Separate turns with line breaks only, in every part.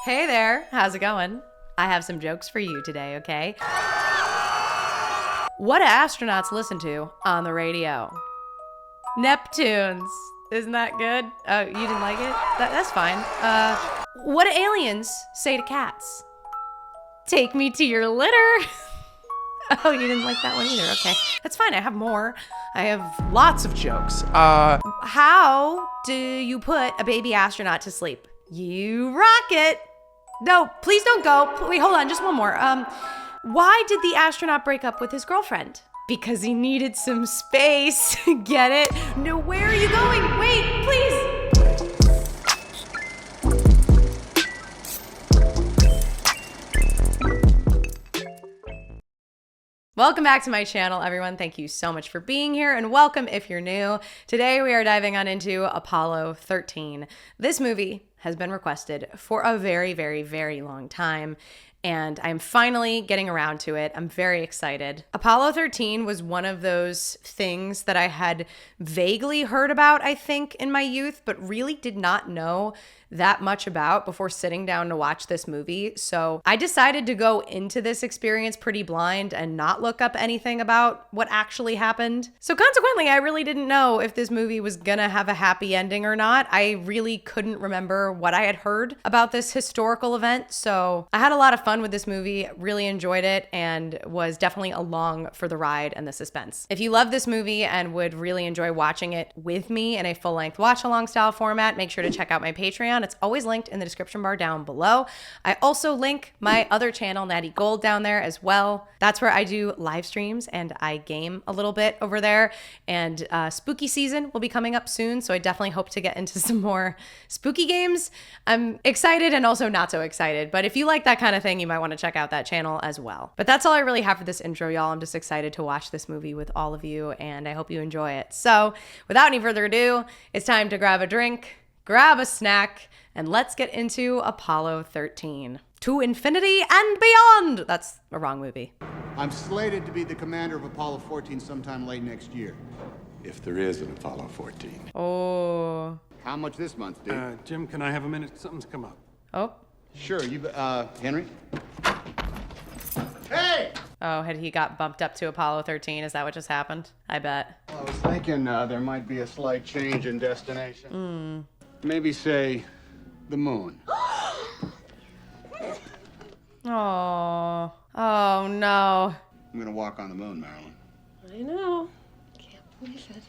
Hey there, how's it going? I have some jokes for you today, okay? What do astronauts listen to on the radio? Neptunes. Isn't that good? Oh, you didn't like it? That's fine. What do aliens say to cats? Take me to your litter. Oh, you didn't like that one either. Okay. That's fine. I have more. I have lots of jokes. How do you put a baby astronaut to sleep? You rock it. No, please don't go. Wait, hold on. Just one more. Why did the astronaut break up with his girlfriend? Because he needed some space. Get it? No, where are you going? Wait, please. Welcome back to my channel, everyone. Thank you so much for being here, and welcome if you're new. Today we are diving on into Apollo 13. This movie has been requested for a very, very, very long time, and I'm finally getting around to it. I'm very excited. Apollo 13 was one of those things that I had vaguely heard about, I think, in my youth, but really did not know that much about before sitting down to watch this movie. So I decided to go into this experience pretty blind and not look up anything about what actually happened. So consequently, I really didn't know if this movie was gonna have a happy ending or not. I really couldn't remember what I had heard about this historical event. So I had a lot of fun with this movie, really enjoyed it, and was definitely along for the ride and the suspense. If you love this movie and would really enjoy watching it with me in a full-length watch-along style format, make sure to check out my Patreon. It's always linked in the description bar down below. I also link my other channel, Natty Gold, down there as well. That's where I do live streams and I game a little bit over there. And spooky season will be coming up soon, so I definitely hope to get into some more spooky games. I'm excited and also not so excited, but if you like that kind of thing, you might want to check out that channel as well. But that's all I really have for this intro, y'all. I'm just excited to watch this movie with all of you, and I hope you enjoy it. So without any further ado, it's time to grab a drink, grab a snack, and let's get into Apollo 13. To infinity and beyond! That's a wrong movie.
I'm slated to be the commander of Apollo 14 sometime late next year.
If there is an Apollo 14.
Oh.
How much this month, dude?
Jim, can I have a minute? Something's come up.
Oh.
Sure, Henry? Hey!
Oh, had he got bumped up to Apollo 13? Is that what just happened? I bet.
I was thinking there might be a slight change in destination. Maybe, say, the moon.
Oh. Oh, no.
I'm gonna walk on the moon, Marilyn.
I know. Can't believe it.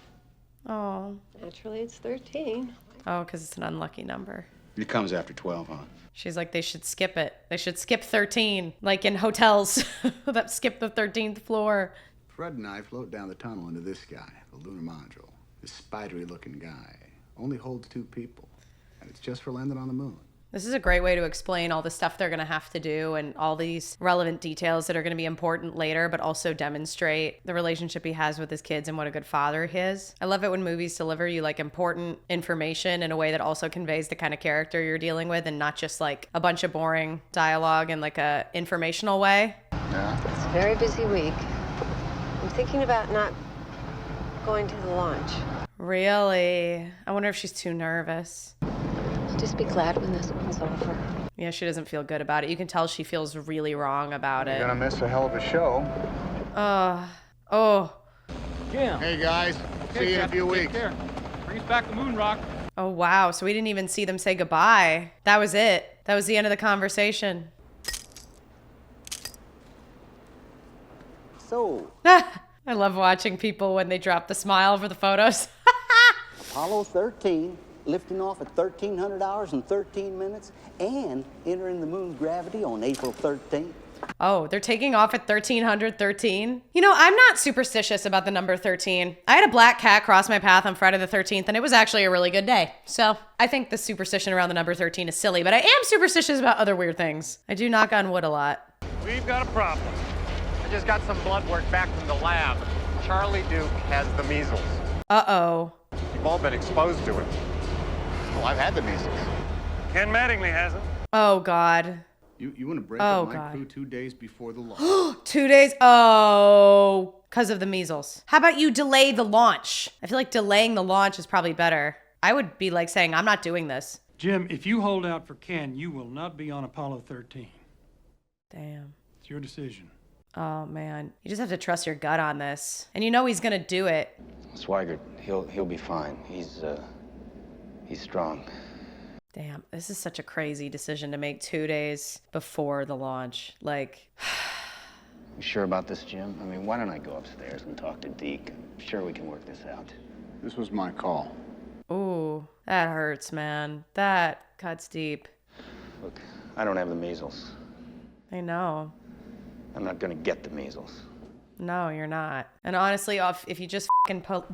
Oh.
Naturally, it's 13.
Oh, because it's an unlucky number.
It comes after 12, huh?
She's like, they should skip it. They should skip 13, like in hotels that skip the 13th floor.
Fred and I float down the tunnel into this guy, the lunar module. This spidery-looking guy. Only holds 2 people. And it's just for landing on the moon.
This is a great way to explain all the stuff they're going to have to do and all these relevant details that are going to be important later, but also demonstrate the relationship he has with his kids and what a good father he is. I love it when movies deliver you like important information in a way that also conveys the kind of character you're dealing with and not just like a bunch of boring dialogue in like a informational way.
Yeah?
It's a very busy week. I'm thinking about not going to the launch.
Really? I wonder if she's too nervous.
Just be glad when this one's over.
Yeah, she doesn't feel good about it. You can tell she feels really wrong about it.
You're gonna miss a hell of a show.
Oh.
Jim.
Hey, guys. See you in a few weeks.
Bring us back the moon rock.
Oh, wow. So we didn't even see them say goodbye. That was it. That was the end of the conversation.
So,
I love watching people when they drop the smile for the photos.
Apollo 13, lifting off at 1,300 hours and 13 minutes, and entering the moon's gravity on April 13th.
Oh, they're taking off at 1313? You know, I'm not superstitious about the number 13. I had a black cat cross my path on Friday the 13th, and it was actually a really good day. So I think the superstition around the number 13 is silly, but I am superstitious about other weird things. I do knock on wood a lot.
We've got a problem. I just got some blood work back from the lab. Charlie Duke has the measles.
Uh-oh.
You've all been exposed to it.
Well, I've had the measles.
Ken Mattingly has it.
Oh, God.
You want to break
Oh,
up my
God.
crew 2 days before the launch.
2 days? Oh, because of the measles. How about you delay the launch? I feel like delaying the launch is probably better. I would be like saying, I'm not doing this.
Jim, if you hold out for Ken, you will not be on Apollo 13.
Damn.
It's your decision.
Oh man, you just have to trust your gut on this, and you know he's gonna do it.
Swigert, he'll be fine. He's strong.
Damn, this is such a crazy decision to make 2 days before the launch. Like,
You sure about this, Jim? I mean, why don't I go upstairs and talk to Deke? I'm sure we can work this out.
This was my call.
ooh, that hurts, man. That cuts deep.
Look, I don't have the measles.
I know.
I'm not gonna get the measles.
No, you're not. And honestly, if you just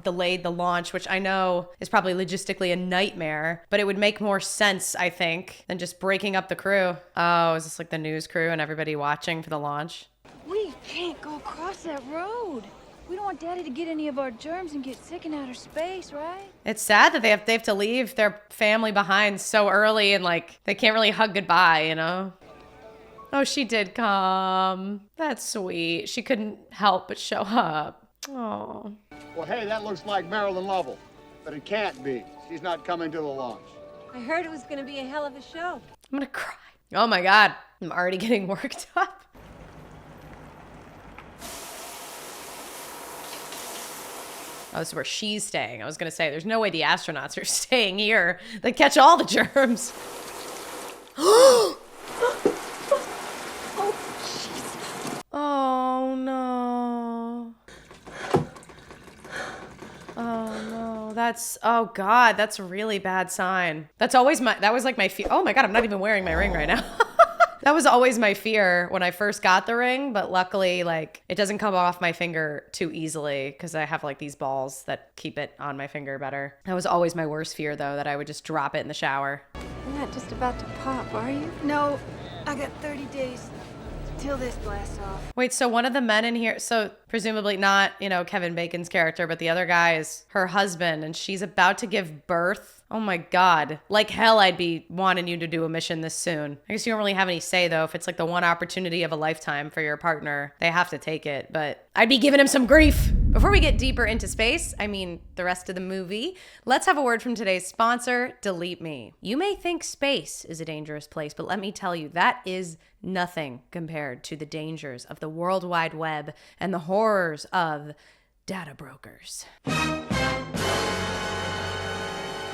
delayed the launch, which I know is probably logistically a nightmare, but it would make more sense, I think, than just breaking up the crew. Oh, is this like the news crew and everybody watching for the launch?
We can't go across that road. We don't want Daddy to get any of our germs and get sick in outer space, right?
It's sad that they have to leave their family behind so early and like they can't really hug goodbye, you know? Oh, she did come. That's sweet. She couldn't help but show up. Oh.
Well, hey, that looks like Marilyn Lovell, but it can't be. She's not coming to the launch.
I heard it was going to be a hell of a show.
I'm gonna cry. Oh my God. I'm already getting worked up. Oh, this is where she's staying. I was gonna say, there's no way the astronauts are staying here. They catch all the germs. Oh no. Oh no. Oh God, that's a really bad sign. That was like my fear. Oh my God, I'm not even wearing my ring right now. That was always my fear when I first got the ring, but luckily, like, it doesn't come off my finger too easily because I have like these balls that keep it on my finger better. That was always my worst fear though, that I would just drop it in the shower.
You're not just about to pop, are you?
No, I got 30 days till this blasts off.
Wait, so one of the men in here, so presumably not, Kevin Bacon's character, but the other guy is her husband and she's about to give birth. Oh my God. Like hell, I'd be wanting you to do a mission this soon. I guess you don't really have any say though. If it's like the one opportunity of a lifetime for your partner, they have to take it, but I'd be giving him some grief. Before we get deeper into space, the rest of the movie, let's have a word from today's sponsor, Delete Me. You may think space is a dangerous place, but let me tell you, that is nothing compared to the dangers of the World Wide Web and the horrors of data brokers.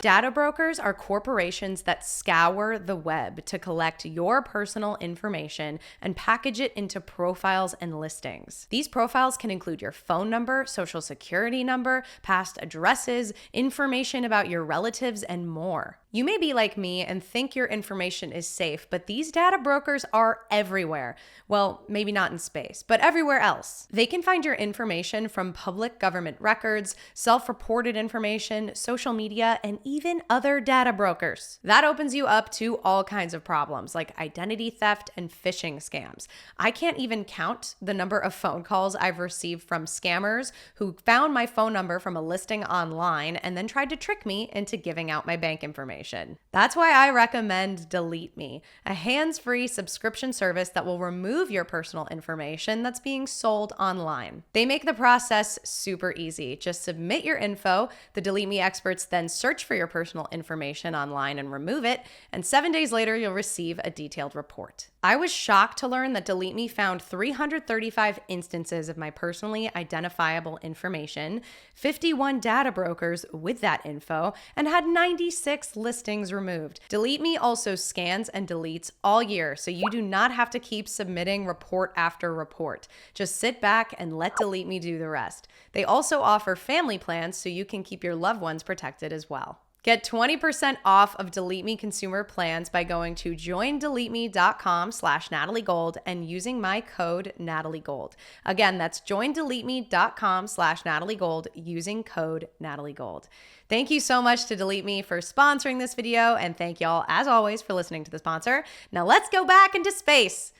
Data brokers are corporations that scour the web to collect your personal information and package it into profiles and listings. These profiles can include your phone number, social security number, past addresses, information about your relatives, and more. You may be like me and think your information is safe, but these data brokers are everywhere. Well, maybe not in space, but everywhere else. They can find your information from public government records, self-reported information, social media, and even other data brokers. That opens you up to all kinds of problems like identity theft and phishing scams. I can't even count the number of phone calls I've received from scammers who found my phone number from a listing online and then tried to trick me into giving out my bank information. That's why I recommend Delete Me, a hands-free subscription service that will remove your personal information that's being sold online. They make the process super easy. Just submit your info. The Delete Me experts then search for your personal information online and remove it, and 7 days later, you'll receive a detailed report. I was shocked to learn that Delete Me found 335 instances of my personally identifiable information, 51 data brokers with that info, and had 96 listings removed. Delete Me also scans and deletes all year, so you do not have to keep submitting report after report. Just sit back and let Delete Me do the rest. They also offer family plans so you can keep your loved ones protected as well. Get 20% off of Delete Me consumer plans by going to joindeleteme.com/NatalieGold and using my code NatalieGold. Again, that's joindeleteme.com/NatalieGold using code NatalieGold. Thank you so much to Delete Me for sponsoring this video, and thank y'all, as always, for listening to the sponsor. Now let's go back into space.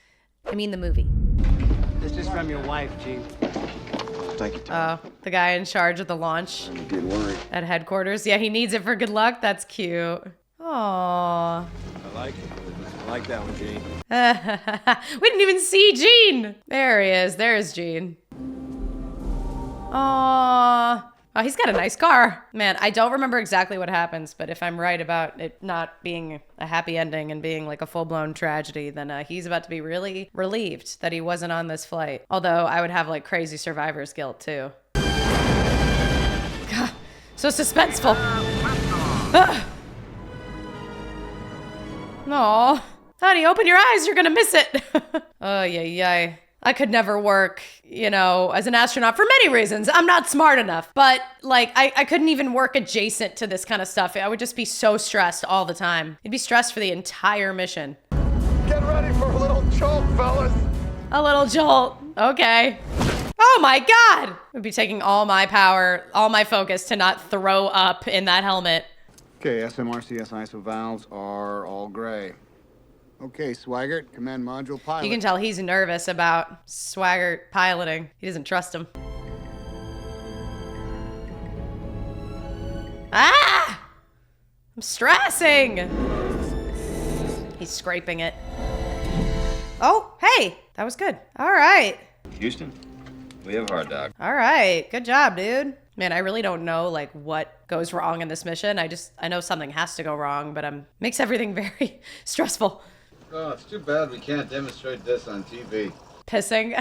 I mean the movie.
This is from your wife, Gene.
Thank you, Tom.
Oh, the guy in charge of the launch
Good worry.
at headquarters. Yeah, he needs it for good luck. That's cute. Aww.
I like it. I like that one, Gene.
We didn't even see Gene. There he is. There's Gene. Aww. Oh, he's got a nice car. Man, I don't remember exactly what happens, but if I'm right about it not being a happy ending and being like a full-blown tragedy, then he's about to be really relieved that he wasn't on this flight. Although I would have like crazy survivor's guilt too. God, so suspenseful. Aw. Honey, open your eyes, you're gonna miss it. Oh, yeah. I could never work, you know, as an astronaut for many reasons. I'm not smart enough. But, like, I couldn't even work adjacent to this kind of stuff. I would just be so stressed all the time. I'd be stressed for the entire mission.
Get ready for a little jolt, fellas.
A little jolt. Okay. Oh my God! I'd be taking all my power, all my focus to not throw up in that helmet.
Okay, SMRCS ISO valves are all gray. Okay, Swaggart, command module pilot.
You can tell he's nervous about Swaggart piloting. He doesn't trust him. Ah! I'm stressing! He's scraping it. Oh, hey! That was good. All right.
Houston, we have hard dog.
All right. Good job, dude. Man, I really don't know like what goes wrong in this mission. I know something has to go wrong, but makes everything very stressful.
Oh, it's too bad we can't demonstrate this on TV.
Pissing.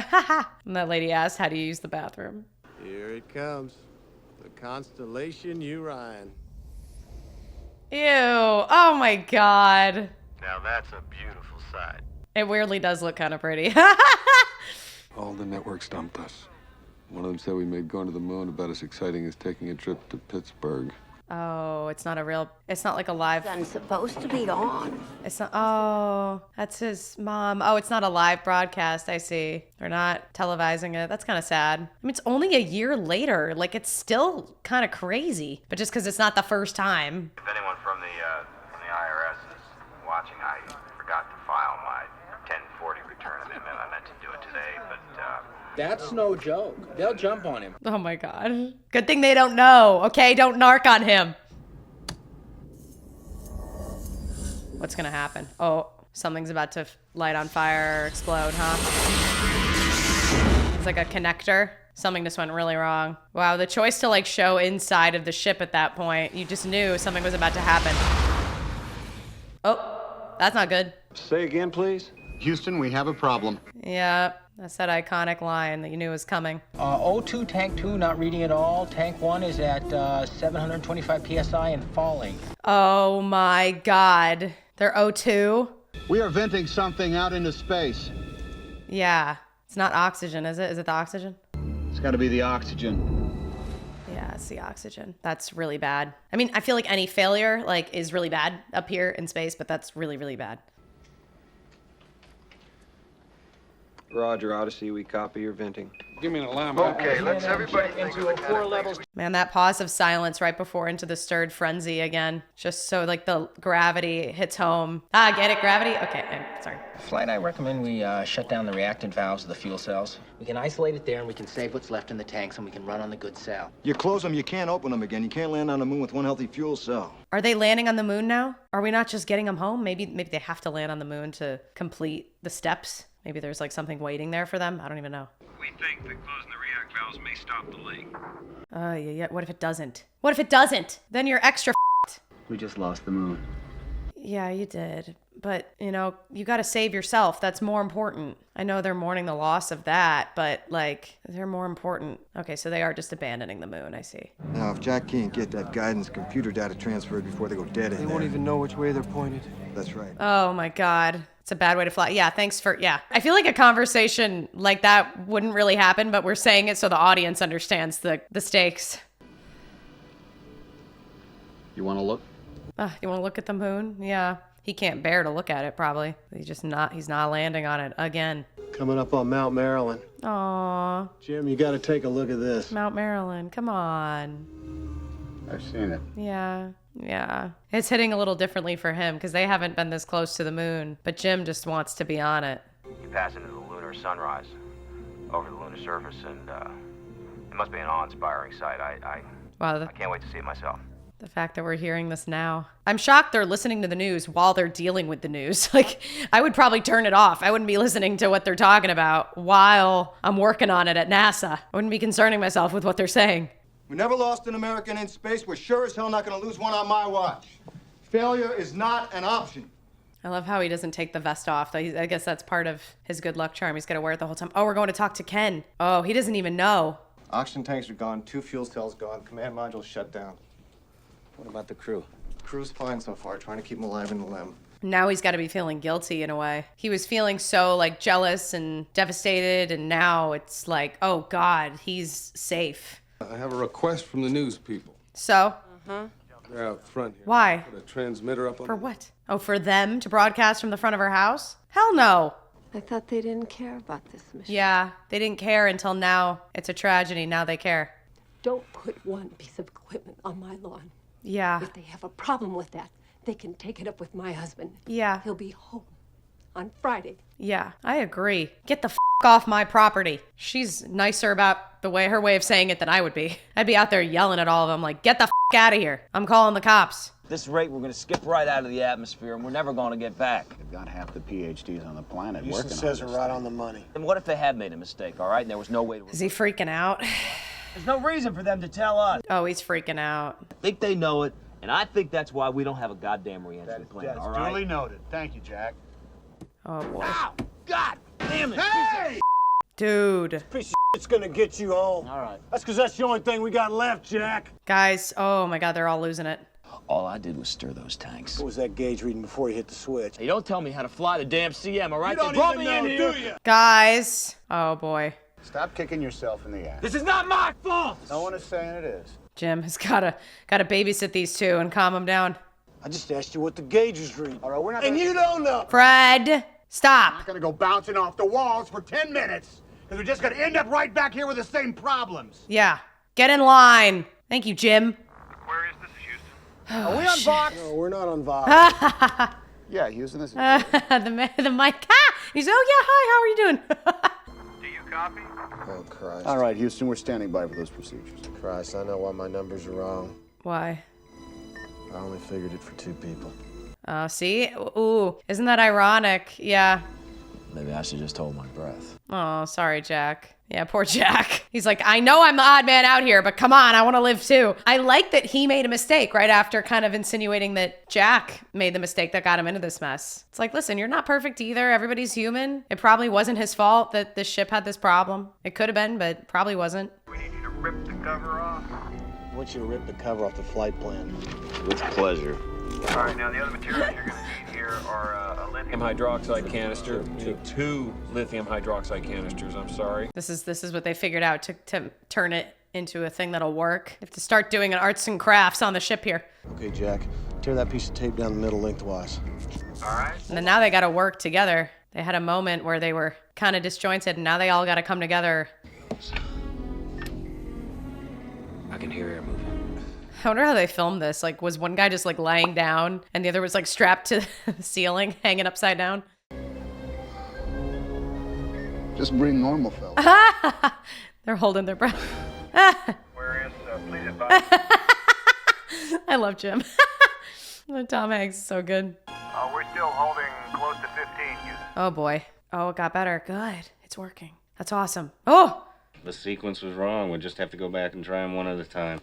And that lady asked, how do you use the bathroom?
Here it comes. The constellation Orion.
Ew. Oh my God.
Now that's a beautiful sight.
It weirdly does look kind of pretty.
All the networks dumped us. One of them said we made going to the moon about as exciting as taking a trip to Pittsburgh.
Oh, it's not like a live.
I'm supposed to be on.
It's not, oh, that's his mom. Oh, it's not a live broadcast, I see. They're not televising it. That's kind of sad. I mean, it's only a year later. Like, it's still kind of crazy. But just because it's not the first time.
If anyone from the IRS is watching, I forgot to file my 1040 return amendment. I meant to do it today, but
That's no joke. They'll jump on him.
Oh my God. Good thing they don't know, okay? Don't narc on him. What's gonna happen? Oh, something's about to light on fire or explode, huh? It's like a connector. Something just went really wrong. Wow, the choice to like show inside of the ship at that point, you just knew something was about to happen. Oh, that's not good.
Say again, please.
Houston, we have a problem.
Yeah, that's that iconic line that you knew was coming.
O2, tank 2, not reading at all. Tank 1 is at 725 PSI and falling.
Oh my God. They're O2?
We are venting something out into space.
Yeah. It's not oxygen, is it? Is it the oxygen?
It's got to be the oxygen.
Yeah, it's the oxygen. That's really bad. I mean, I feel like any failure like is really bad up here in space, but that's really, really bad.
Roger, Odyssey, we copy your venting.
Give me an alarm.
okay, let's everybody think of the kind of things we
Man, that pause of silence right before Into the Stirred Frenzy again. Just so like the gravity hits home. Ah, get it? Gravity? Okay, I'm sorry.
Flight, I recommend we shut down the reactant valves of the fuel cells. We can isolate it there and we can save what's left in the tanks and we can run on the good cell.
You close them, you can't open them again. You can't land on the moon with one healthy fuel cell.
Are they landing on the moon now? Are we not just getting them home? Maybe they have to land on the moon to complete the steps. Maybe there's like something waiting there for them. I don't even know.
We think that closing the react valves may stop the leak.
Yeah. What if it doesn't? What if it doesn't? Then you're extra f***ed.
We just lost the moon.
Yeah, you did. But, you know, you got to save yourself. That's more important. I know they're mourning the loss of that, but, like, they're more important. Okay, so they are just abandoning the moon, I see.
Now, if Jack can't get that guidance computer data transferred before they go dead in
They
there.
won't even know which way they're pointed.
That's right.
Oh, my God. It's a bad way to fly. Yeah, thanks for, yeah. I feel like a conversation like that wouldn't really happen, but we're saying it so the audience understands the stakes.
You want to look?
You want to look at the moon? Yeah. He can't bear to look at it, probably. He's not landing on it again.
Coming up on Mount Marilyn.
Aww.
Jim, you gotta take a look at this.
Mount Marilyn, come on.
I've seen it.
Yeah. It's hitting a little differently for him because they haven't been this close to the moon, but Jim just wants to be on it.
You pass into the lunar sunrise over the lunar surface, and it must be an awe-inspiring sight. I can't wait to see it myself.
The fact that we're hearing this now. I'm shocked they're listening to the news while they're dealing with the news. Like, I would probably turn it off. I wouldn't be listening to what they're talking about while I'm working on it at NASA. I wouldn't be concerning myself with what they're saying.
We never lost an American in space. We're sure as hell not going to lose one on my watch. Failure is not an option.
I love how he doesn't take the vest off. I guess that's part of his good luck charm. He's got to wear it the whole time. Oh, we're going to talk to Ken. Oh, he doesn't even know.
Oxygen tanks are gone. 2 fuel cells gone. Command module shut down.
What about the crew?
Crew's fine so far. Trying to keep them alive in the limb.
Now he's got to be feeling guilty in a way. He was feeling so like jealous and devastated, and now it's like, oh God, he's safe.
I have a request from the news people.
So?
They're out front here.
Why?
Put a transmitter up on
For what? Oh, for them to broadcast from the front of her house? Hell no.
I thought they didn't care about this mission.
Yeah, they didn't care until now. It's a tragedy. Now they care.
Don't put one piece of equipment on my lawn.
Yeah.
If they have a problem with that, they can take it up with my husband.
Yeah.
He'll be home on Friday.
Yeah, I agree. Get the off my property. She's nicer about her way of saying it than I would be. I'd be out there yelling at all of them like, get the out of here. I'm calling the cops.
At this rate, we're going to skip right out of the atmosphere, and we're never going to get back.
They've got half the PhDs on the planet
Houston
working
says
on
we're
this
right
thing.
on the money.
And what if they had made a mistake, all right, and there was no way to...
Is he freaking out?
There's no reason for them to tell us.
Oh, he's freaking out.
I think they know it, and I think that's why we don't have a goddamn re-entry plan,
That's
all right?
duly noted. Thank you, Jack.
Oh, boy.
Ow! God damn it!
Hey!
Dude.
Piece of shit's gonna get you home.
All right.
That's because that's the only thing we got left, Jack.
Guys, oh my God, they're all losing it.
All I did was stir those tanks.
What was that gauge reading before you hit the switch?
Hey, don't tell me how to fly the damn CM, all right?
You don't
They brought
even
me in
know,
here.
do you?
Guys. Oh, boy.
Stop kicking yourself in the ass.
This is not my fault!
No one is saying it is.
Jim has gotta babysit these two and calm them down.
I just asked you what the gauge is reading.
All right, we're not
And
gonna...
you don't know.
Fred, stop.
We're not gonna go bouncing off the walls for 10 minutes. Because we're just gonna end up right back here with the same problems.
Yeah. Get in line. Thank you, Jim.
Where is this, Houston?
Are we on Vox? No, we're not on Vox.
Yeah, Houston, this is...
the mic. Ah! He's, oh yeah, hi, how are you doing?
Do you copy?
Oh, Christ.
All right, Houston, we're standing by for those procedures.
Christ, I know why my numbers are wrong.
Why?
I only figured it for 2 people.
Oh, see? Ooh, isn't that ironic? Yeah.
Maybe I should just hold my breath.
Oh, sorry, Jack. Yeah, poor Jack. He's like, I know I'm the odd man out here, but come on, I want to live too. I like that he made a mistake right after kind of insinuating that Jack made the mistake that got him into this mess. It's like, listen, you're not perfect either. Everybody's human. It probably wasn't his fault that this ship had this problem. It could have been, but probably wasn't.
We need you to rip the cover off.
I want you to rip the cover off the flight plan.
With pleasure.
All right, now the other materials you're going to need here are a lithium
hydroxide canister. You need 2 lithium hydroxide canisters, I'm sorry.
This is what they figured out to turn it into a thing that'll work. They have to start doing an arts and crafts on the ship here.
Okay, Jack. Tear that piece of tape down the middle lengthwise.
All right.
And then now they got to work together. They had a moment where they were kind of disjointed, and now they all got to come together.
I can hear air moving.
I wonder how they filmed this. Like, was one guy just like lying down and the other was like strapped to the ceiling, hanging upside down?
Just breathe normal, fella.
They're holding their breath.
Where is, please advise.
I love Jim. Tom Hanks is so good.
We're still holding close to 15, Houston.
Oh boy. Oh, it got better. Good. It's working. That's awesome. Oh!
The sequence was wrong. We'll just have to go back and try them one at a time.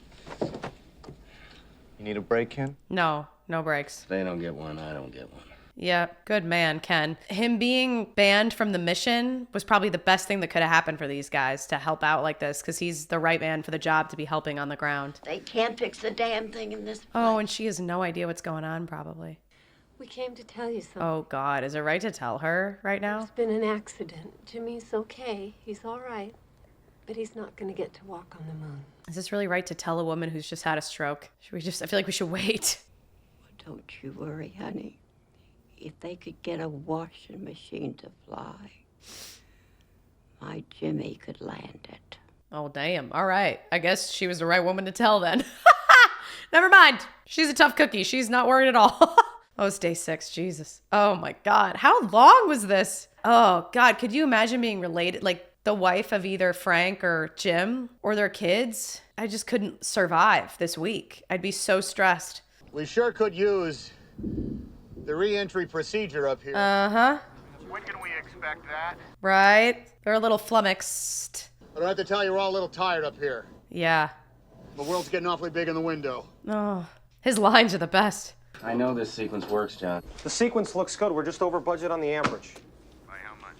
You need a break, Ken?
No breaks.
If they don't get one, I don't get one.
Yeah, good man, Ken. Him being banned from the mission was probably the best thing that could have happened for these guys to help out like this, because he's the right man for the job to be helping on the ground.
They can't fix the damn thing in this place.
Oh, and she has no idea what's going on, probably.
We came to tell you something.
Oh, God. Is it right to tell her right now?
There's been an accident. Jimmy's okay. He's all right. But he's not going to get to walk on the moon.
Is this really right to tell a woman who's just had a stroke? I feel like we should wait.
Well, don't you worry, honey. If they could get a washing machine to fly, my Jimmy could land it.
Oh, damn. All right. I guess she was the right woman to tell then. Never mind. She's a tough cookie. She's not worried at all. Oh, it's day 6. Jesus. Oh, my God. How long was this? Oh, God. Could you imagine being related? Like, the wife of either Frank or Jim or their kids? I just couldn't survive this week. I'd be so stressed.
We sure could use the re-entry procedure up here.
Uh-huh.
When can we expect that?
Right? They're a little flummoxed.
I don't have to tell you, we're all a little tired up here.
Yeah.
The world's getting awfully big in the window.
Oh, his lines are the best.
I know this sequence works, John.
The sequence looks good. We're just over budget on the amperage.
By how much?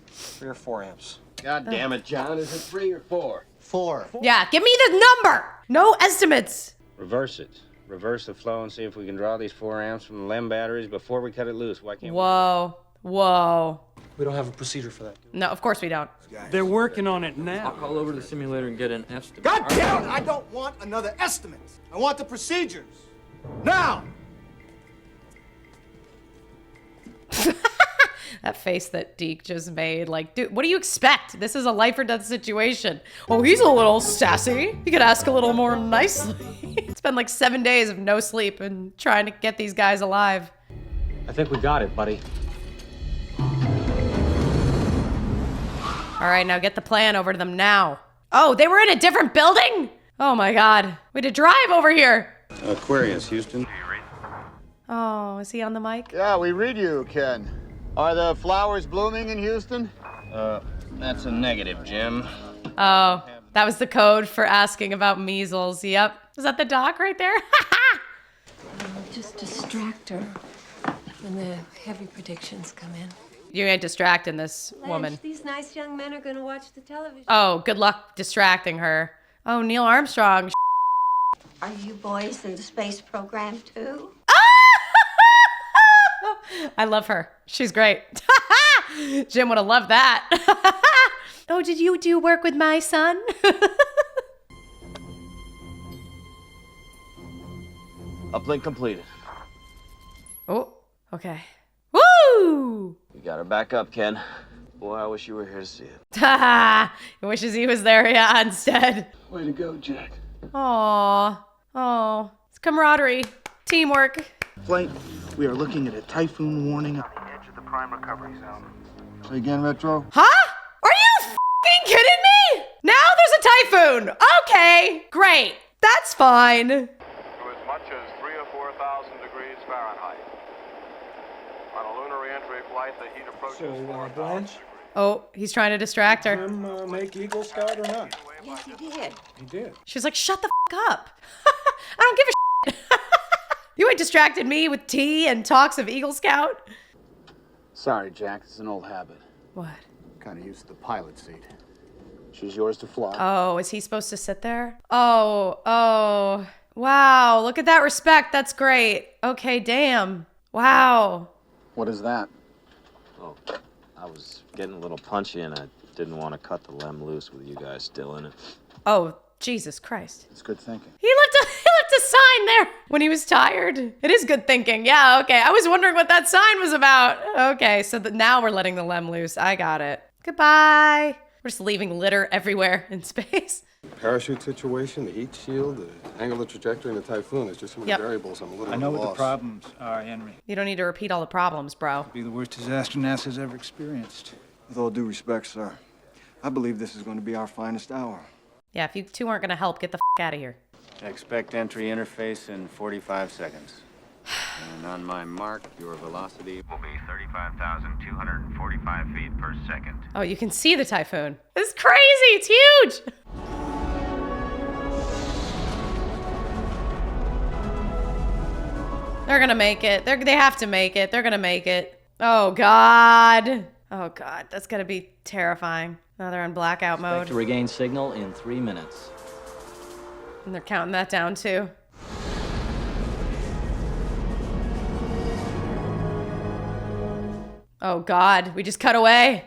3 or 4 amps.
God damn it, John. Is it 3 or 4?
4.
Yeah, give me the number. No estimates.
Reverse it. Reverse the flow and see if we can draw these 4 amps from the LEM batteries before we cut it loose. Why can't
Whoa. Whoa.
We don't have a procedure for that.
No, of course we don't.
They're working on it now.
I'll call over to the simulator and get an estimate.
God damn it! I don't want another estimate. I want the procedures. Now!
That face that Deke just made, like, dude, what do you expect? This is a life or death situation. Oh, he's a little sassy. You could ask a little more nicely. It's been like 7 days of no sleep and trying to get these guys alive.
I think we got it, buddy.
All right, now get the plan over to them now. Oh, they were in a different building? Oh my God, we had to drive over here.
Aquarius, Houston.
Oh, is he on the mic?
Yeah, we read you, Ken. Are the flowers blooming in Houston?
That's a negative, Jim.
Oh, that was the code for asking about measles. Yep. Is that the doc right there?
Just distract her when the heavy predictions come in.
You ain't distracting this woman.
Blanche, these nice young men are gonna watch the television.
Oh, good luck distracting her. Oh, Neil Armstrong.
Are you boys in the space program too?
I love her. She's great. Jim would have loved that. Oh, did you do work with my son?
Uplink completed.
Oh, okay. Woo!
We got her back up, Ken. Boy, I wish you were here to see it.
He wishes he was there, yeah, instead.
Way to go, Jack.
Aw. Oh, it's camaraderie. Teamwork.
Flight, we are looking at a typhoon warning.
On the edge of the prime recovery zone.
Say again, Retro.
Huh? Are you f***ing kidding me? Now there's a typhoon. Okay, great. That's fine.
To as much as 3,000 or 4,000 degrees Fahrenheit. On a lunar re-entry flight, the heat approaches 4,000
Blanche?
degrees.
Oh, he's trying to distract her.
Him make Eagle Scout or not?
Yes, he did.
He did.
She's like, shut the f*** up. I don't give a shit. You ain't distracted me with tea and talks of Eagle Scout.
Sorry, Jack. It's an old habit.
What?
Kind of used to the pilot seat.
She's yours to fly.
Oh, is he supposed to sit there? Oh. Wow, look at that respect. That's great. Okay, damn. Wow.
What is that?
Oh, I was getting a little punchy and I didn't want to cut the LEM loose with you guys still in it.
Oh, Jesus Christ.
It's good thinking.
He left a sign there when he was tired. It is good thinking. Yeah, okay. I was wondering what that sign was about. Okay, so now we're letting the LEM loose. I got it. Goodbye. We're just leaving litter everywhere in space.
Parachute situation, the heat shield, the angular trajectory, and the typhoon. There's just so many variables. I'm a little
I know what the
lost.
problems are, Henry.
You don't need to repeat all the problems, bro.
It'll be the worst disaster NASA's ever experienced.
With all due respect, sir, I believe this is going to be our finest hour.
Yeah, if you two aren't going to help, get the f*** out of here.
Expect entry interface in 45 seconds. And on my mark, your velocity will be 35,245 feet per second.
Oh, you can see the typhoon. It's crazy. It's huge. They're going to make it. They have to make it. They're going to make it. Oh, God. Oh, God. That's going to be terrifying. Now they're in blackout mode.
To regain signal in 3 minutes.
And they're counting that down, too. Oh, God. We just cut away.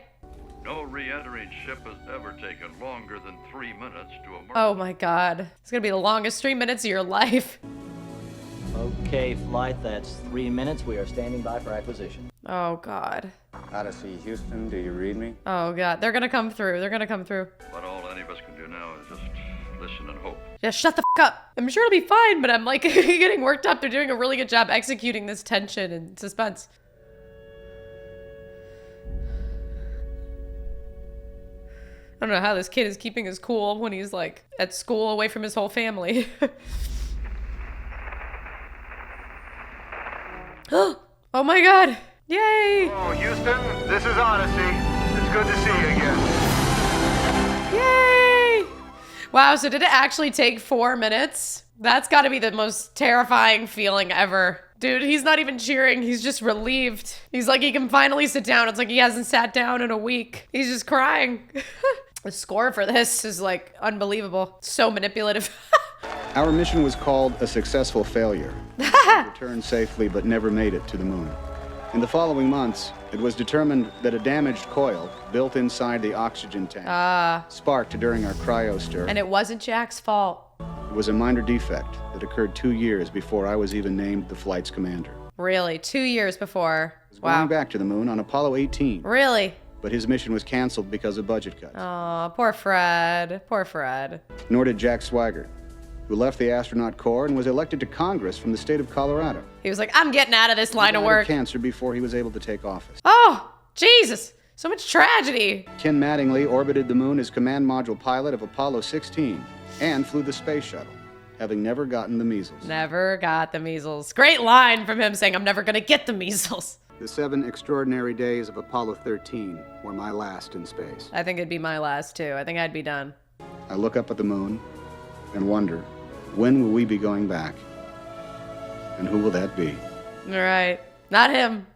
No re-entering ship has ever taken longer than 3 minutes to emerge.
Oh, my God. It's going to be the longest 3 minutes of your life.
Okay, flight, that's 3 minutes. We are standing by for acquisition.
Oh, God.
Odyssey, Houston, do you read me?
Oh, God. They're going to come through. They're going to come through.
But all any of us can do now is just listen and hope.
Yeah, shut the f*** up. I'm sure it'll be fine, but I'm like getting worked up. They're doing a really good job executing this tension and suspense. I don't know how this kid is keeping his cool when he's like at school away from his whole family. Oh my God. Yay.
Oh, Houston, this is Odyssey. It's good to see you again.
Yay. Wow, so did it actually take 4 minutes? That's got to be the most terrifying feeling ever. Dude, he's not even cheering. He's just relieved. He's like, he can finally sit down. It's like he hasn't sat down in a week. He's just crying. The score for this is like unbelievable. So manipulative.
Our mission was called a successful failure. We returned safely but never made it to the moon. In the following months, it was determined that a damaged coil built inside the oxygen tank sparked during our cryostir.
And it wasn't Jack's fault.
It was a minor defect that occurred 2 years before I was even named the flight's commander.
Really? 2 years before?
He was going back to the moon on Apollo 18.
Really?
But his mission was canceled because of budget cuts.
Oh, poor Fred. Poor Fred.
Nor did Jack Swigert, who left the astronaut corps and was elected to Congress from the state of Colorado.
He was like, I'm getting out of this line of work.
He died of cancer before he was able to take office.
Oh, Jesus. So much tragedy.
Ken Mattingly orbited the moon as command module pilot of Apollo 16 and flew the space shuttle, having never gotten the measles.
Never got the measles. Great line from him saying, I'm never going to get the measles.
The 7 extraordinary days of Apollo 13 were my last in space.
I think it'd be my last, too. I think I'd be done.
I look up at the moon and wonder, when will we be going back? And who will that be?
All right. Not him.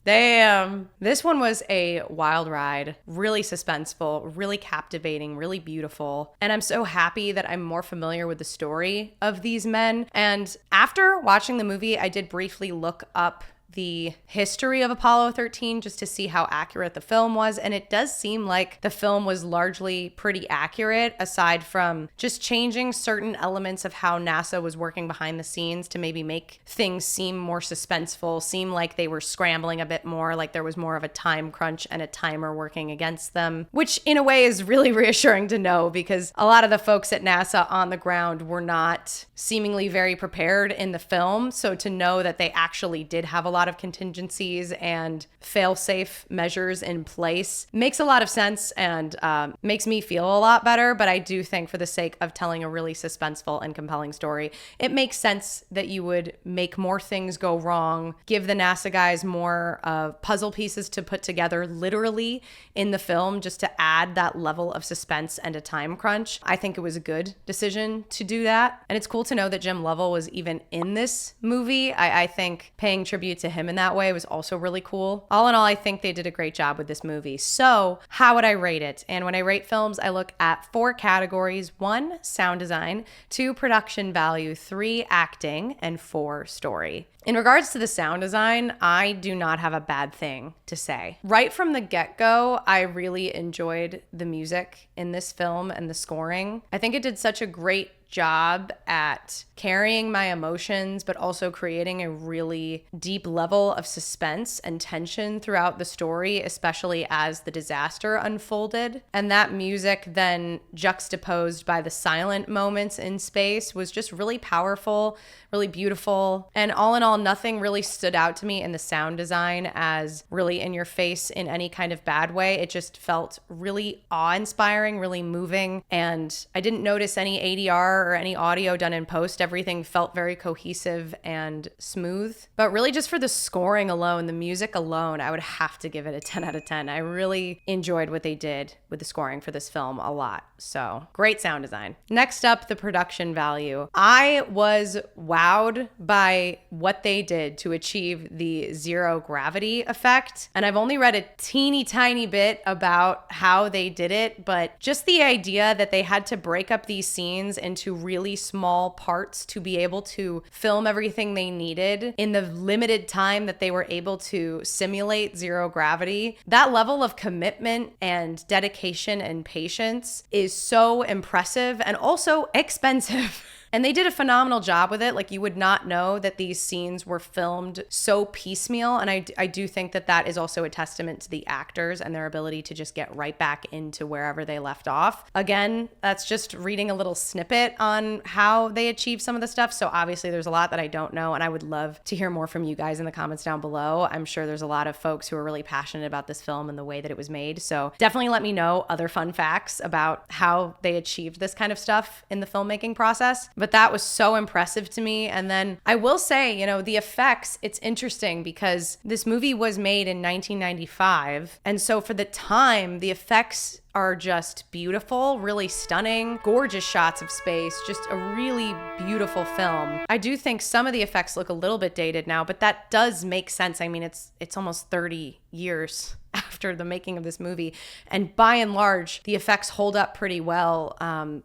Damn. This one was a wild ride, really suspenseful, really captivating, really beautiful. And I'm so happy that I'm more familiar with the story of these men. And after watching the movie, I did briefly look up the history of Apollo 13 just to see how accurate the film was. And it does seem like the film was largely pretty accurate, aside from just changing certain elements of how NASA was working behind the scenes to maybe make things seem more suspenseful, seem like they were scrambling a bit more, like there was more of a time crunch and a timer working against them, which in a way is really reassuring to know, because a lot of the folks at NASA on the ground were not seemingly very prepared in the film. So to know that they actually did have a lot of contingencies and fail-safe measures in place makes a lot of sense and makes me feel a lot better. But I do think, for the sake of telling a really suspenseful and compelling story, it makes sense that you would make more things go wrong, give the NASA guys more puzzle pieces to put together literally in the film just to add that level of suspense and a time crunch. I think it was a good decision to do that. And it's cool to know that Jim Lovell was even in this movie. I think paying tribute to him in that way was also really cool. All in all, I think they did a great job with this movie. So how would I rate it? And when I rate films, I look at 4 categories: 1, sound design; 2, production value; 3, acting; and 4, story. In regards to the sound design, I do not have a bad thing to say. Right from the get-go, I really enjoyed the music in this film and the scoring. I think it did such a great job at carrying my emotions, but also creating a really deep level of suspense and tension throughout the story, especially as the disaster unfolded. And that music then juxtaposed by the silent moments in space was just really powerful, really beautiful. And all in all, nothing really stood out to me in the sound design as really in your face in any kind of bad way. It just felt really awe-inspiring, really moving. And I didn't notice any ADR or any audio done in post. Everything felt very cohesive and smooth. But really, just for the scoring alone, the music alone, I would have to give it a 10 out of 10. I really enjoyed what they did with the scoring for this film a lot. So great sound design. Next up, the production value. I was wowed by what they did to achieve the zero gravity effect. And I've only read a teeny tiny bit about how they did it, but just the idea that they had to break up these scenes into really small parts to be able to film everything they needed in the limited time that they were able to simulate zero gravity. That level of commitment and dedication and patience is so impressive and also expensive. And they did a phenomenal job with it. Like, you would not know that these scenes were filmed so piecemeal. And I do think that that is also a testament to the actors and their ability to just get right back into wherever they left off. Again, that's just reading a little snippet on how they achieved some of the stuff. So obviously there's a lot that I don't know, and I would love to hear more from you guys in the comments down below. I'm sure there's a lot of folks who are really passionate about this film and the way that it was made. So definitely let me know other fun facts about how they achieved this kind of stuff in the filmmaking process. But that was so impressive to me. And then I will say, you know, the effects, it's interesting because this movie was made in 1995. And so for the time, the effects are just beautiful, really stunning, gorgeous shots of space, just a really beautiful film. I do think some of the effects look a little bit dated now, but that does make sense. I mean, it's almost 30 years after the making of this movie. And by and large, the effects hold up pretty well.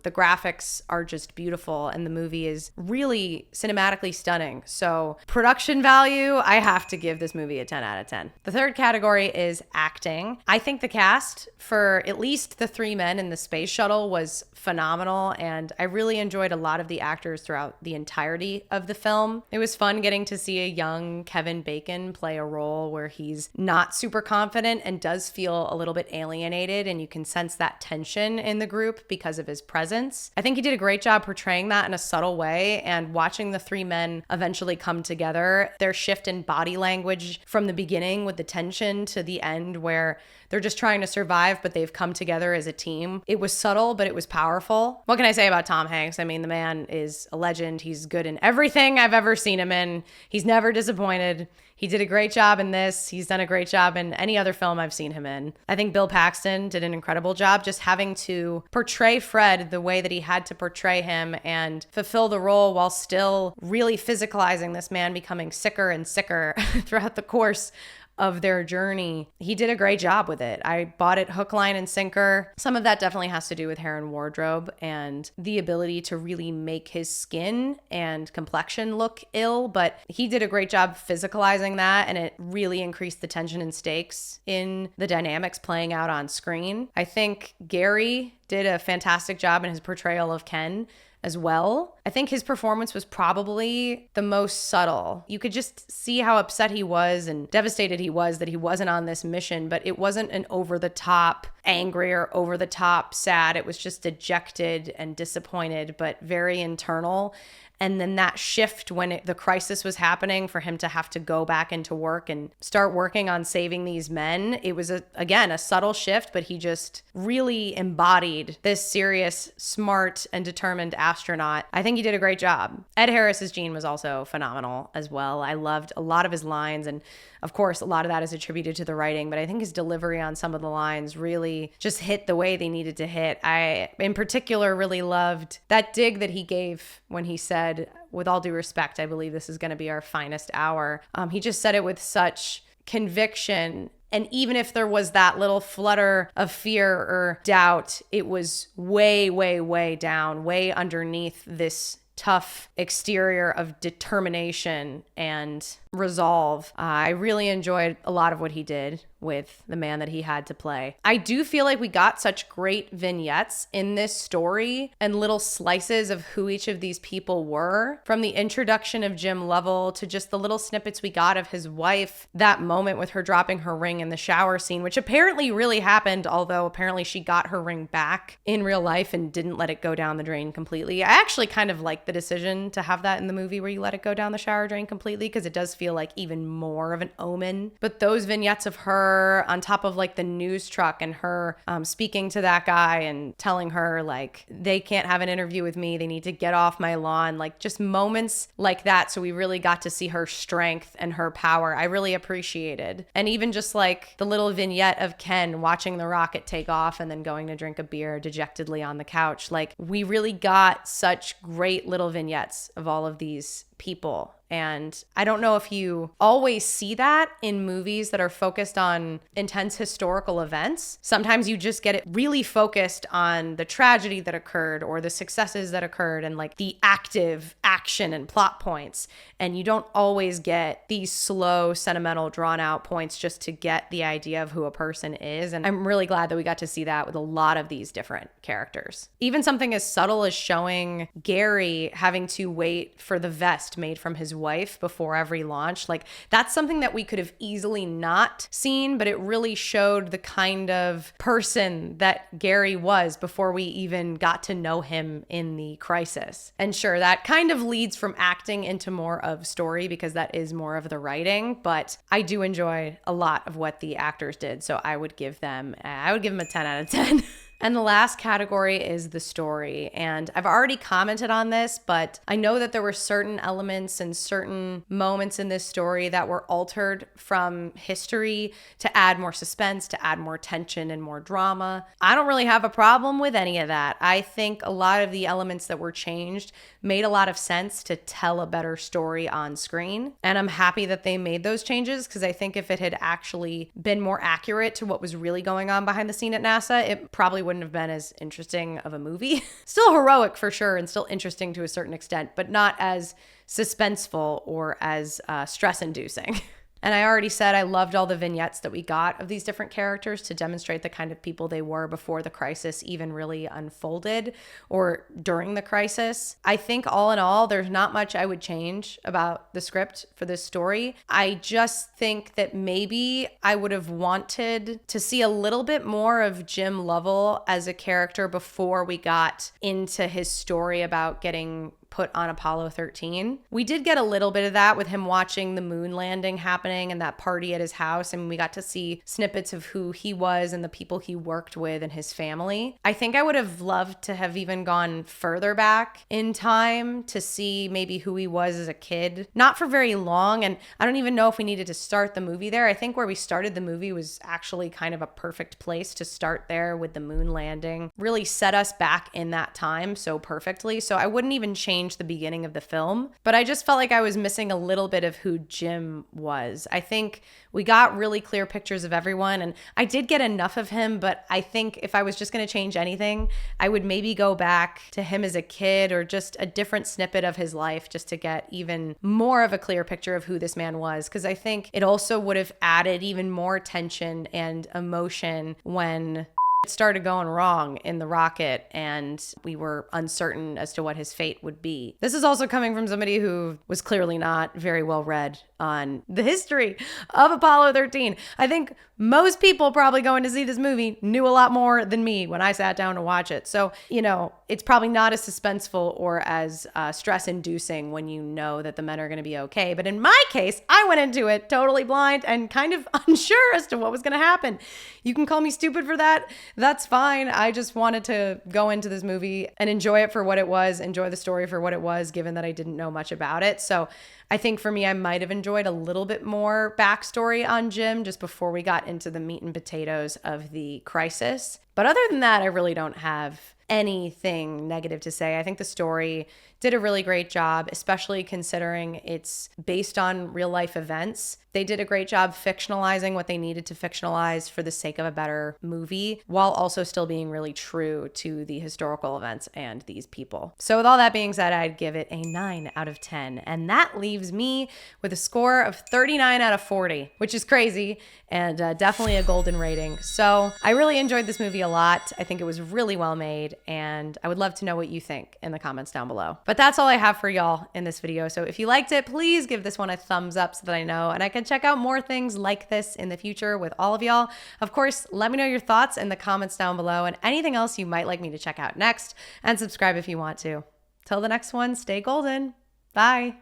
The graphics are just beautiful, and the movie is really cinematically stunning. So production value, I have to give this movie a 10 out of 10. The third category is acting. I think the cast for at least the three men in the space shuttle was phenomenal, and I really enjoyed a lot of the actors throughout the entirety of the film. It was fun getting to see a young Kevin Bacon play a role where he's not super confident and does feel a little bit alienated, and you can sense that tension in the group because of his presence. I think he did a great job portraying that in a subtle way, and watching the three men eventually come together, their shift in body language from the beginning with the tension to the end where they're just trying to survive, but they've come together as a team. It was subtle, but it was powerful. What can I say about Tom Hanks? I mean, the man is a legend. He's good in everything I've ever seen him in. He's never disappointed. He did a great job in this. He's done a great job in any other film I've seen him in. I think Bill Paxton did an incredible job just having to portray Fred the way that he had to portray him and fulfill the role while still really physicalizing this man becoming sicker and sicker throughout the course of their journey. He did a great job with it. I bought it hook, line, and sinker. Some of that definitely has to do with hair and wardrobe and the ability to really make his skin and complexion look ill, but he did a great job physicalizing that, and it really increased the tension and stakes in the dynamics playing out on screen. I think Gary did a fantastic job in his portrayal of Ken as well. I think his performance was probably the most subtle. You could just see how upset he was and devastated he was that he wasn't on this mission, but it wasn't an over-the-top angry or over-the-top sad. It was just dejected and disappointed, but very internal. And then that shift when the crisis was happening for him to have to go back into work and start working on saving these men. It was, again, a subtle shift, but he just really embodied this serious, smart, and determined astronaut. I think he did a great job. Ed Harris's Gene was also phenomenal as well. I loved a lot of his lines, and of course, a lot of that is attributed to the writing, but I think his delivery on some of the lines really just hit the way they needed to hit. I, in particular, really loved that dig that he gave when he said, with all due respect, I believe this is going to be our finest hour. He just said it with such conviction. And even if there was that little flutter of fear or doubt, it was way, way, way down, way underneath this tough exterior of determination and resolve. I really enjoyed a lot of what he did with the man that he had to play. I do feel like we got such great vignettes in this story and little slices of who each of these people were, from the introduction of Jim Lovell to just the little snippets we got of his wife, that moment with her dropping her ring in the shower scene, which apparently really happened, although apparently she got her ring back in real life and didn't let it go down the drain completely. I actually kind of like the decision to have that in the movie where you let it go down the shower drain completely, because it does feel like even more of an omen. But those vignettes of her on top of like the news truck and her speaking to that guy and telling her like they can't have an interview with me, they need to get off my lawn, like just moments like that. So we really got to see her strength and her power. I really appreciated. And even just like the little vignette of Ken watching the rocket take off and then going to drink a beer dejectedly on the couch, like we really got such great little vignettes of all of these people. And I don't know if you always see that in movies that are focused on intense historical events. Sometimes you just get it really focused on the tragedy that occurred or the successes that occurred and like the active action and plot points. And you don't always get these slow, sentimental, drawn out points just to get the idea of who a person is. And I'm really glad that we got to see that with a lot of these different characters. Even something as subtle as showing Gary having to wait for the vest made from his wife before every launch. Like that's something that we could have easily not seen, but it really showed the kind of person that Gary was before we even got to know him in the crisis. And sure, that kind of leads from acting into more of story because that is more of the writing, but I do enjoy a lot of what the actors did. So I would give them a 10 out of 10. And the last category is the story. And I've already commented on this, but I know that there were certain elements and certain moments in this story that were altered from history to add more suspense, to add more tension and more drama. I don't really have a problem with any of that. I think a lot of the elements that were changed made a lot of sense to tell a better story on screen. And I'm happy that they made those changes, because I think if it had actually been more accurate to what was really going on behind the scene at NASA, it probably wouldn't have been as interesting of a movie. Still heroic for sure, and still interesting to a certain extent, but not as suspenseful or as stress-inducing. And I already said I loved all the vignettes that we got of these different characters to demonstrate the kind of people they were before the crisis even really unfolded, or during the crisis. I think all in all, there's not much I would change about the script for this story. I just think that maybe I would have wanted to see a little bit more of Jim Lovell as a character before we got into his story about getting put on Apollo 13. We did get a little bit of that with him watching the moon landing happening and that party at his house, and we got to see snippets of who he was and the people he worked with and his family. I think I would have loved to have even gone further back in time to see maybe who he was as a kid. Not for very long, and I don't even know if we needed to start the movie there. I think where we started the movie was actually kind of a perfect place to start there, with the moon landing. Really set us back in that time so perfectly. So I wouldn't even change the beginning of the film, but I just felt like I was missing a little bit of who Jim was. I think we got really clear pictures of everyone, and I did get enough of him, but I think if I was just going to change anything, I would maybe go back to him as a kid, or just a different snippet of his life, just to get even more of a clear picture of who this man was, because I think it also would have added even more tension and emotion when it started going wrong in the rocket and we were uncertain as to what his fate would be. This is also coming from somebody who was clearly not very well read on the history of Apollo 13. I think most people probably going to see this movie knew a lot more than me when I sat down to watch it. So, you know, it's probably not as suspenseful or as stress-inducing when you know that the men are going to be okay. But in my case, I went into it totally blind and kind of unsure as to what was going to happen. You can call me stupid for that. That's fine. I just wanted to go into this movie and enjoy it for what it was, enjoy the story for what it was, given that I didn't know much about it. So I think for me, I might have enjoyed a little bit more backstory on Jim just before we got into the meat and potatoes of the crisis. But other than that, I really don't have anything negative to say. I think the story did a really great job, especially considering it's based on real life events. They did a great job fictionalizing what they needed to fictionalize for the sake of a better movie, while also still being really true to the historical events and these people. So with all that being said, I'd give it a 9 out of 10. And that leaves me with a score of 39 out of 40, which is crazy and definitely a golden rating. So I really enjoyed this movie a lot. I think it was really well made, and I would love to know what you think in the comments down below. But that's all I have for y'all in this video. So if you liked it, please give this one a thumbs up so that I know and I can check out more things like this in the future with all of y'all. Of course, let me know your thoughts in the comments down below and anything else you might like me to check out next, and subscribe if you want to. Till the next one, stay golden. Bye.